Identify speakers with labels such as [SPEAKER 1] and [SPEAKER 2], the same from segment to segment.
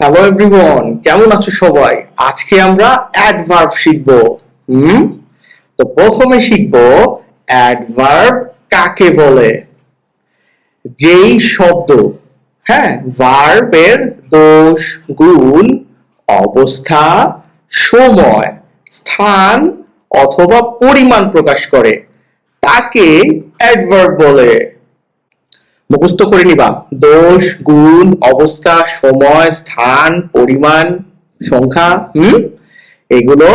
[SPEAKER 1] Hello everyone, কেমন আছো সবাই? আজকে আমরা অ্যাডভার্ব শিখবো। হুম তো প্রথমে শিখবো অ্যাডভার্ব কাকে বলে। যেই শব্দ, হ্যাঁ, ভার্বের দোষ, গুণ, অবস্থা, সময়, স্থান অথবা পরিমাণ প্রকাশ করে তাকে অ্যাডভার্ব বলে। মুখস্থ করে নিবা। দোষ, গুণ, অবস্থা, সময়, স্থান, পরিমাণ, সংখ্যা, এগুলো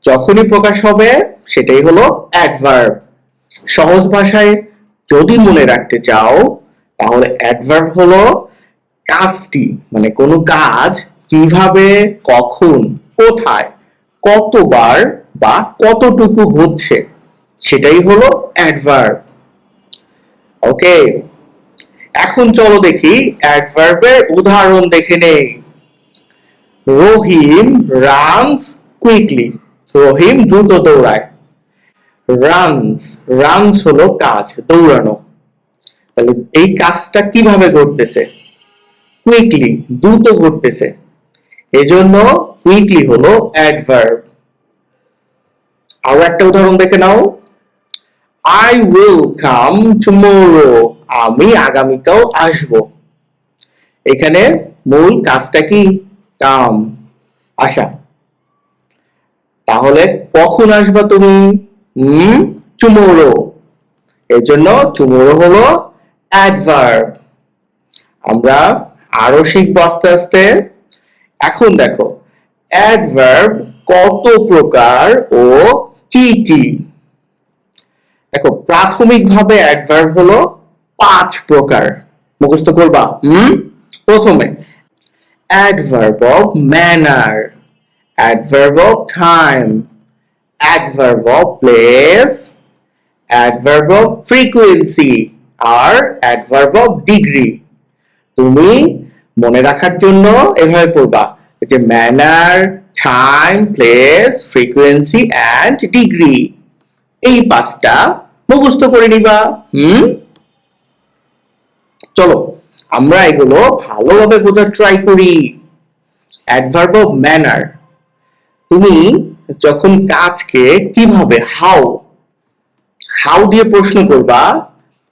[SPEAKER 1] যখনই প্রকাশ হবে সেটাই হলো অ্যাডভার্ব। সহজ ভাষায় যদি মনে রাখতে চাও তাহলে অ্যাডভার্ব হলো কাজটি, মানে কোনো কাজ কিভাবে, কখন, কোথায়, কতবার বা কতটুকু হচ্ছে সেটাই হলো অ্যাডভার্ব। ওকে, এখন চলো দেখি অ্যাডভার্বের উদাহরণ দেখে নেই। রহিম রানস কুইকলি, রহিম দ্রুত দৌড়ায়। রানস, রানস হলো কাজ, দৌড়ানো। তাহলে এই কাজটা কিভাবে ঘটতেছে? কুইকলি, দ্রুত ঘটতেছে, এজন্য কুইকলি হলো অ্যাডভার্ব। আরো একটা উদাহরণ দেখে নাও। I will come tomorrow, আমি আগামীকাল আসব। এখানে মূল কাজটা কি? কাম, আসা। তাহলে কখন আসবা তুমি? টুমোরো, এর জন্য টুমোরো হলো অ্যাডভার্ব। আমরা আরো শিখবো আস্তে আস্তে। এখন দেখো অ্যাডভার্ব কত প্রকার ও কি কি। দেখো প্রাথমিকভাবে অ্যাডভার্ব হলো 5 প্রকার। মুখস্থ করবা। প্রথমে adverb of manner, adverb of time, adverb of place, adverb of frequency R adverb of degree। তুমি মনে রাখার জন্য এভাবে পড়বা যে manner, time, place, frequency and degree, এই 5টা মুখস্থ করে নিবা। চলো আমরা এগুলো ভালোভাবে বোঝার ট্রাই করি। অ্যাডভার্ব অফ ম্যানার, তুমি যখন কাজকে কিভাবে, হাউ, হাউ দিয়ে প্রশ্ন করবা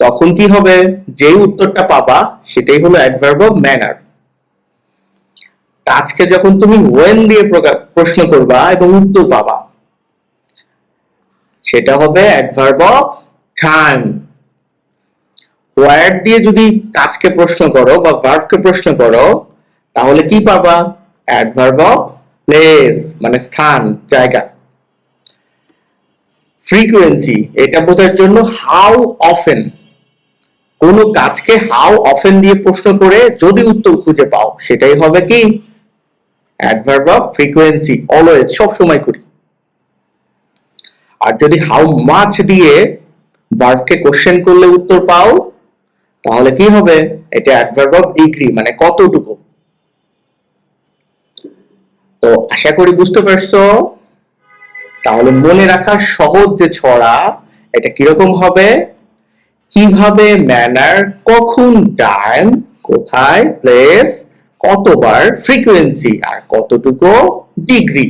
[SPEAKER 1] তখন কি হবে? যে উত্তরটা পাবা সেটাই হলো অ্যাডভার্ব অফ ম্যানার। কাজকে যখন তুমি ওয়েন দিয়ে প্রশ্ন করবা এবং উত্তর পাবা সেটা হবে অ্যাডভার্ব অফ টাইম। ওয়ার্ড দিয়ে যদি কাজকে প্রশ্ন করো বা ভার্বকে প্রশ্ন করো তাহলে কি পাবা? অ্যাডভার্ব অফ প্লেস, মানে স্থান, জায়গা। ফ্রিকোয়েন্সি, এটা বোঝার জন্য হাউ অফেন, কোন কাজকে হাউ অফেন দিয়ে প্রশ্ন করে যদি উত্তর খুঁজে পাও সেটাই হবে কি? অ্যাডভার্ব অফ ফ্রিকোয়েন্সি, অলওয়েজ, সব সময় করি। আর যদি হাউ মাচ দিয়ে ভার্বকে কোশ্চেন করলে উত্তর পাও তাহলে কি হবে? এটা অ্যাডভার্ব অফ ডিগ্রি, মানে কতটুকু। তো আশা করি বুঝতে পারছো। তাহলে মনে রাখার সহজ যে ছড়া, এটা কিরকম হবে? কিভাবে ম্যানার, কখন টাইম, কোথায় প্লেস, কতবার ফ্রিকোয়েন্সি আর কতটুকু ডিগ্রি।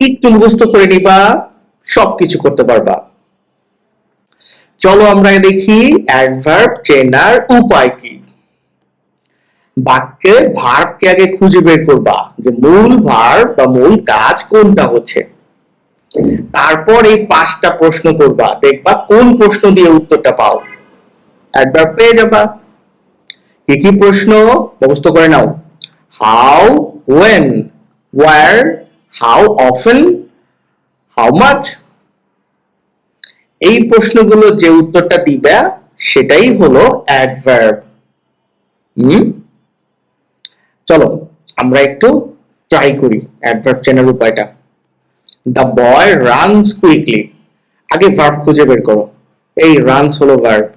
[SPEAKER 1] একটু মুখস্থ করে নিবা, সবকিছু করতে পারবা। চলো আমরা দেখি অ্যাডভার্ব চেনার উপায় কি। বাক্যে ভার্বকে আগে খুঁজে বের করবা যে মূল ভার্ব বা মূল কাজ কোনটা হচ্ছে। তারপর এই 5টা প্রশ্ন করবা, দেখবা কোন প্রশ্ন দিয়ে উত্তরটা পাও। অ্যাডভার্ব পেয়ে যাবা। কি কি প্রশ্ন? মুখস্থ করে নাও। How, when, where, how often, how much. এই প্রশ্নগুলো যে উত্তরটা দিবা সেটাই হলো অ্যাডভার্ব। চলো আমরা একটু ট্রাই করি অ্যাডভার্ব চেনার উপায়টা। দ্য বয় রানস কুইকলি, আগে ভার্ব খুঁজে বের করো। এই রানস হলো ভার্ব।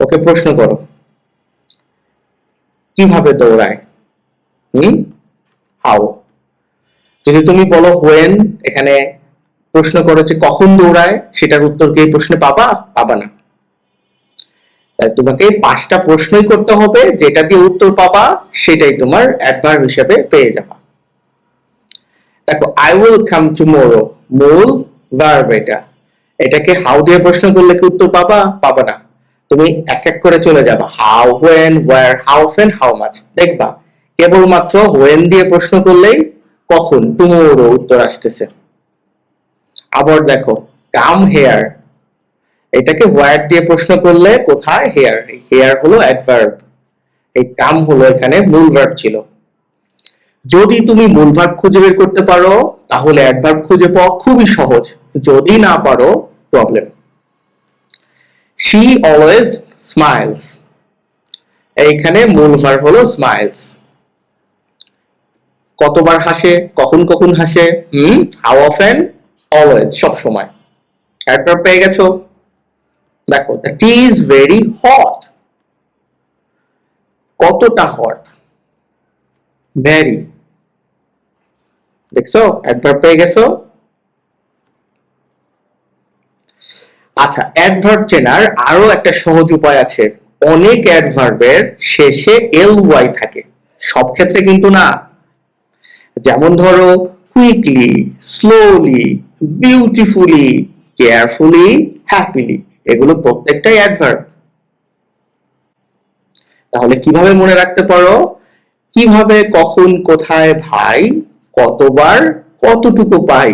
[SPEAKER 1] ওকে প্রশ্ন করো কিভাবে দৌড়ায়। হাউ। যদি তুমি বলো হোয়েন, এখানে প্রশ্ন করো যে কখন দৌড়ায়, সেটার উত্তর কি এই প্রশ্নে পাবা? পাবা না। তাই তোমাকে 5টা প্রশ্নই করতে হবে, যেটা দিয়ে উত্তর পাবা সেটাই তোমার অ্যাডভার্ব হিসেবে পেয়ে যাবা। দেখো আই উইল কাম টুমরো, মূল ভার্ব এটা। এটাকে হাউ দিয়ে প্রশ্ন করলে কি উত্তর পাবা? পাবা না। তুমি এক এক করে চলে যাবা, how, when, where, how often, how much. দেখবা কেবলমাত্র হোয়েন দিয়ে প্রশ্ন করলেই কখন, টুমরো উত্তর আসতেছে। আবার দেখো কাম হেয়ার, এটাকে হোয়ার দিয়ে প্রশ্ন করলে কোথায়? হেয়ার। হেয়ার হলো অ্যাডভার্ব, এই কাম হলো এখানে মূল ভার্ব ছিল। যদি তুমি মূল ভার্ব খুঁজে বের করতে পারো তাহলে অ্যাডভার্ব খুঁজে পাওয়া খুবই সহজ, যদি না পারো প্রবলেম। শি অলওয়েজ স্মাইলস, এইখানে মূল ভার্ব হলো স্মাইলস। কতবার হাসে, কখন কখন হাসে? হাউ অফেন, অলওয়েজ, সব সময়। অ্যাডভার্ব পেয়ে গেছো। দেখো the T is very hot, কতটা হট? ভেরি। দেখছো অ্যাডভার্ব পেয়ে গেছো। আচ্ছা, অ্যাডভার্ব চেনার আরো একটা সহজ উপায় আছে। অনেক অ্যাডভার্বের শেষে এল ওয়াই থাকে, সব ক্ষেত্রে কিন্তু না। যেমন ধরো quickly, slowly, beautifully, carefully, happily, এগুলো প্রত্যেকটাই অ্যাডভার্ব। তাহলে কিভাবে মনে রাখতে পারো? কিভাবে, কখন, কোথায়, ভাই, কতবার, কতটুকু পাই।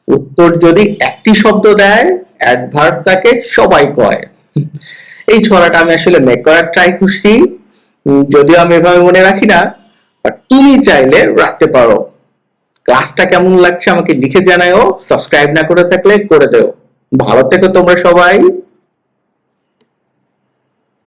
[SPEAKER 1] উত্তর যদি একটি শব্দ দেয় অ্যাডভার্ব তাকে সবাই কয়। এই ছড়াটা আমি আসলে মেক করার ট্রাই করছি, যদিও আমি এভাবে মনে রাখি না, বাট তুমি চাইলে রাখতে পারো। ক্লাসটা কেমন লাগছে আমাকে লিখে জানাও, সাবস্ক্রাইব না করে থাকলে করে দেও। ভালো থেকো তোমরা সবাই।